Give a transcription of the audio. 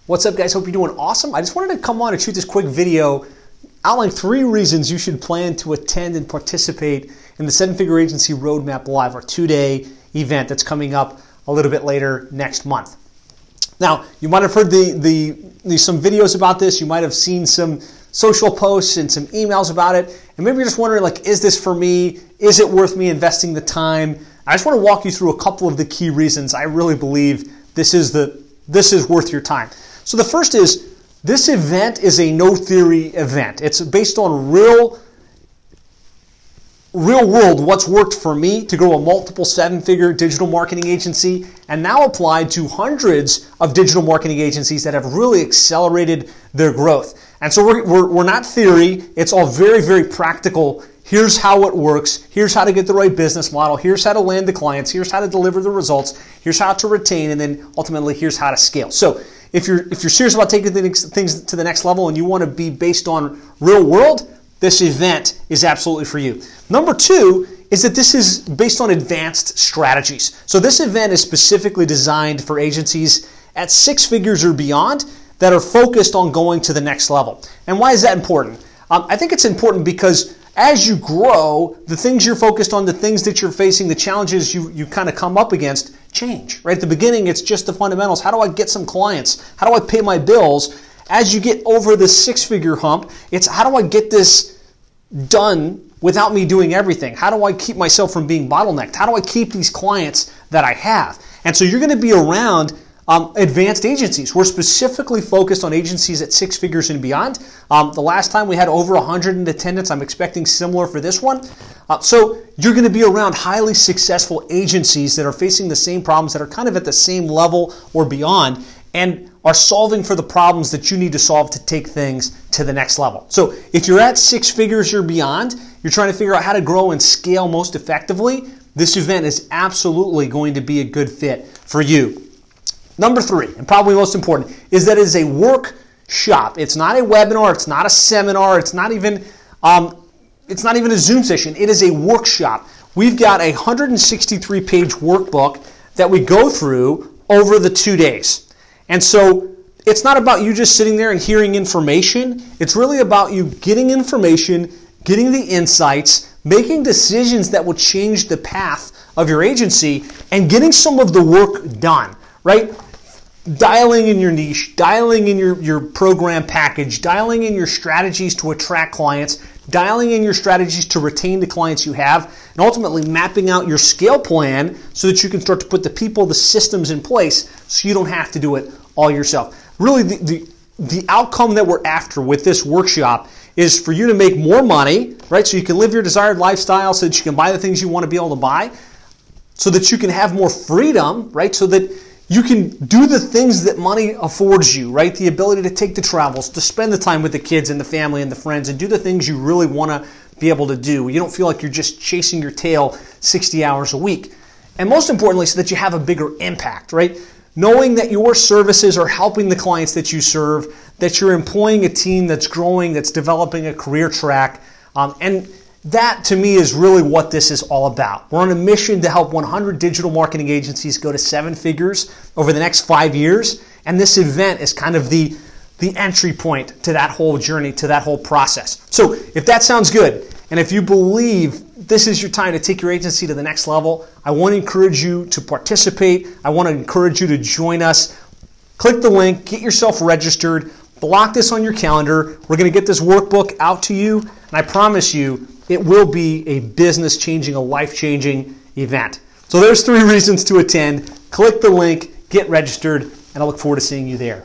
What's up, guys? Hope you're doing awesome. I just wanted to come on and shoot this quick video outlining 3 reasons you should plan to attend and participate in the 7-Figure Agency Roadmap Live, our 2-day event that's coming up a little bit later next month. Now, you might have heard some videos about this. You might have seen some social posts and some emails about it. And maybe you're just wondering, like, is this for me? Is it worth me investing the time? I just want to walk you through a couple of the key reasons I really believe this is worth your time. So the first is, this event is a no theory event. It's based on real world what's worked for me to grow a multiple 7-figure digital marketing agency, and now applied to hundreds of digital marketing agencies that have really accelerated their growth. And so we're not theory. It's all very, very practical. Here's how it works. Here's how to get the right business model. Here's how to land the clients. Here's how to deliver the results. Here's how to retain, and then ultimately here's how to scale. So if you're serious about taking things to the next level and you want to be based on real world, this event is absolutely for you. Number 2 is that this is based on advanced strategies. So this event is specifically designed for agencies at 6 figures or beyond that are focused on going to the next level. And why is that important? I think it's important because as you grow, the things you're focused on, the things that you're facing, the challenges you kind of come up against change, right? At the beginning, it's just the fundamentals. How do I get some clients? How do I pay my bills? As you get over the 6-figure hump, it's how do I get this done without me doing everything? How do I keep myself from being bottlenecked? How do I keep these clients that I have? And so you're going to be around advanced agencies. We're specifically focused on agencies at 6 figures and beyond. The last time we had over 100 in attendance. I'm expecting similar for this one. So you're going to be around highly successful agencies that are facing the same problems, that are kind of at the same level or beyond, and are solving for the problems that you need to solve to take things to the next level. So if you're at 6 figures or beyond, you're trying to figure out how to grow and scale most effectively, this event is absolutely going to be a good fit for you. Number 3, and probably most important, is that it is a workshop. It's not a webinar. It's not a seminar. It's not even a Zoom session. It is a workshop. We've got a 163-page workbook that we go through over the 2 days. And so it's not about you just sitting there and hearing information. It's really about you getting information, getting the insights, making decisions that will change the path of your agency, and getting some of the work done, right? Dialing in your niche, dialing in your program package, dialing in your strategies to attract clients, dialing in your strategies to retain the clients you have, and ultimately mapping out your scale plan so that you can start to put the people, the systems in place so you don't have to do it all yourself. Really, the outcome that we're after with this workshop is for you to make more money, right? So you can live your desired lifestyle, so that you can buy the things you want to be able to buy, so that you can have more freedom, right? So that you can do the things that money affords you, right? The ability to take the travels, to spend the time with the kids and the family and the friends, and do the things you really want to be able to do. You don't feel like you're just chasing your tail 60 hours a week. And most importantly, so that you have a bigger impact, right? Knowing that your services are helping the clients that you serve, that you're employing a team that's growing, that's developing a career track, and that, to me, is really what this is all about. We're on a mission to help 100 digital marketing agencies go to 7 figures over the next 5 years, and this event is kind of the entry point to that whole journey, to that whole process. So if that sounds good, and if you believe this is your time to take your agency to the next level, I want to encourage you to participate. I want to encourage you to join us. Click the link, get yourself registered, block this on your calendar. We're going to get this workbook out to you, and I promise you, it will be a business-changing, a life-changing event. So there's 3 reasons to attend. Click the link, get registered, and I look forward to seeing you there.